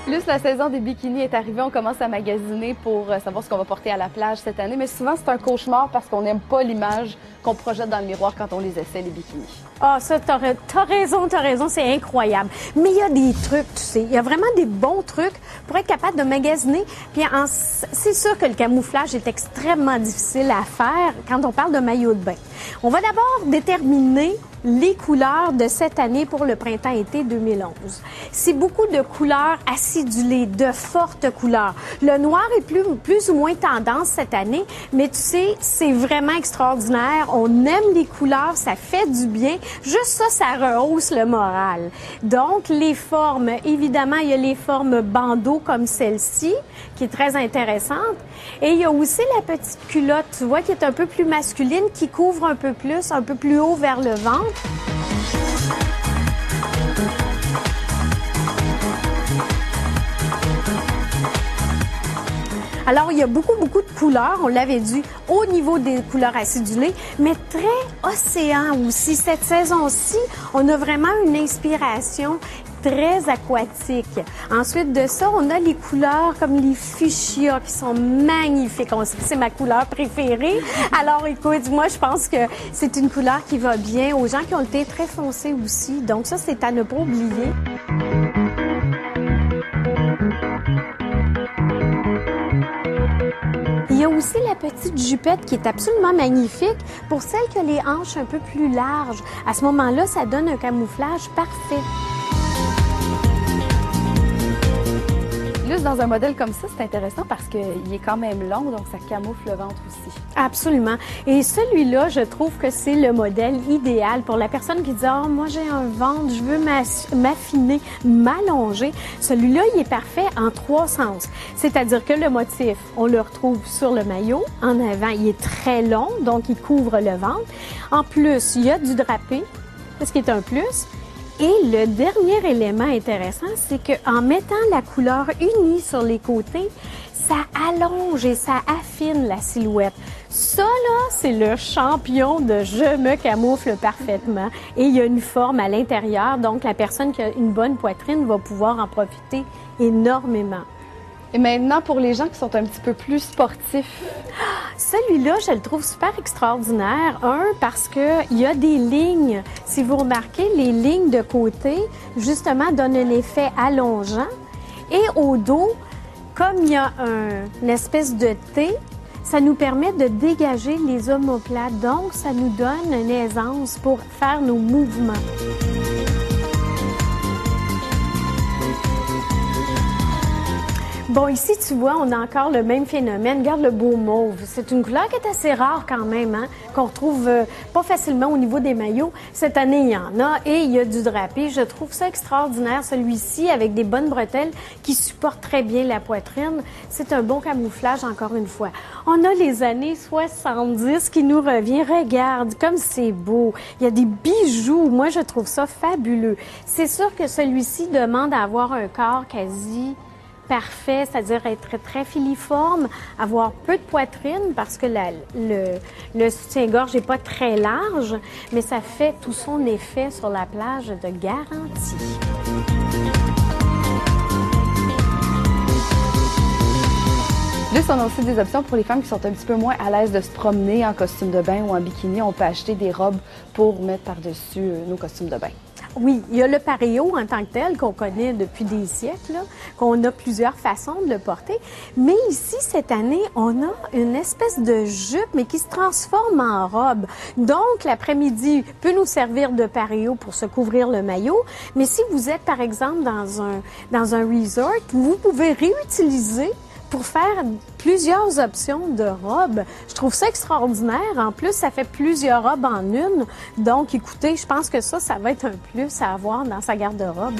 Luce, la saison des bikinis est arrivée. On commence à magasiner pour savoir ce qu'on va porter à la plage cette année. Mais souvent, c'est un cauchemar parce qu'on n'aime pas l'image qu'on projette dans le miroir quand on les essaie, les bikinis. Ah, ça, t'as raison, c'est incroyable. Mais il y a des trucs, tu sais. Il y a vraiment des bons trucs pour être capable de magasiner. Puis c'est sûr que le camouflage est extrêmement difficile à faire quand on parle de maillot de bain. On va d'abord déterminer les couleurs de cette année pour le printemps-été 2011. C'est beaucoup de couleurs acidulées, de fortes couleurs. Le noir est plus ou moins tendance cette année, mais tu sais, c'est vraiment extraordinaire. On aime les couleurs, ça fait du bien. Juste ça rehausse le moral. Donc, les formes, évidemment, il y a les formes bandeaux comme celle-ci, qui est très intéressante. Et il y a aussi la petite culotte, tu vois, qui est un peu plus masculine, qui couvre un peu plus haut vers le ventre. Alors, il y a beaucoup de couleurs, on l'avait dit, au niveau des couleurs acidulées, mais très océan aussi. Cette saison-ci, on a vraiment une inspiration très aquatique. Ensuite de ça, on a les couleurs comme les fuchsia qui sont magnifiques. On sait que c'est ma couleur préférée. Alors, écoute, moi, je pense que c'est une couleur qui va bien aux gens qui ont le teint très foncé aussi. Donc ça, c'est à ne pas oublier. Il y a aussi la petite jupette qui est absolument magnifique pour celles qui ont les hanches un peu plus larges. À ce moment-là, ça donne un camouflage parfait. Luce, dans un modèle comme ça, c'est intéressant parce qu'il est quand même long, donc ça camoufle le ventre aussi. Absolument. Et celui-là, je trouve que c'est le modèle idéal pour la personne qui dit « Ah, moi j'ai un ventre, je veux m'affiner, m'allonger ». Celui-là, il est parfait en 3 sens. C'est-à-dire que le motif, on le retrouve sur le maillot. En avant, il est très long, donc il couvre le ventre. En plus, il y a du drapé, ce qui est un plus. Et le dernier élément intéressant, c'est qu'en mettant la couleur unie sur les côtés, ça allonge et ça affine la silhouette. Ça, là, c'est le champion de « je me camoufle parfaitement ». Et il y a une forme à l'intérieur, donc la personne qui a une bonne poitrine va pouvoir en profiter énormément. Et maintenant, pour les gens qui sont un petit peu plus sportifs. Celui-là, je le trouve super extraordinaire. Parce qu'il y a des lignes. Si vous remarquez, les lignes de côté, justement, donnent un effet allongeant. Et au dos, comme il y a une espèce de T, ça nous permet de dégager les omoplates. Donc, ça nous donne une aisance pour faire nos mouvements. Bon, ici, tu vois, on a encore le même phénomène. Regarde le beau mauve. C'est une couleur qui est assez rare quand même, hein, qu'on retrouve pas facilement au niveau des maillots. Cette année, il y en a et il y a du drapé. Je trouve ça extraordinaire, celui-ci, avec des bonnes bretelles qui supportent très bien la poitrine. C'est un bon camouflage, encore une fois. On a les années 70 qui nous revient. Regarde, comme c'est beau. Il y a des bijoux. Moi, je trouve ça fabuleux. C'est sûr que celui-ci demande à avoir un corps quasi parfait, c'est-à-dire être très filiforme, avoir peu de poitrine parce que le soutien-gorge n'est pas très large, mais ça fait tout son effet sur la plage de garantie. Luce, on a aussi des options pour les femmes qui sont un petit peu moins à l'aise de se promener en costume de bain ou en bikini. On peut acheter des robes pour mettre par-dessus nos costumes de bain. Oui, il y a le pareo en tant que tel qu'on connaît depuis des siècles, qu'on a plusieurs façons de le porter. Mais ici, cette année, on a une espèce de jupe, mais qui se transforme en robe. Donc, l'après-midi peut nous servir de pareo pour se couvrir le maillot. Mais si vous êtes, par exemple, dans un resort, vous pouvez réutiliser pour faire plusieurs options de robes. Je trouve ça extraordinaire. En plus, ça fait plusieurs robes en une. Donc, écoutez, je pense que ça va être un plus à avoir dans sa garde-robe.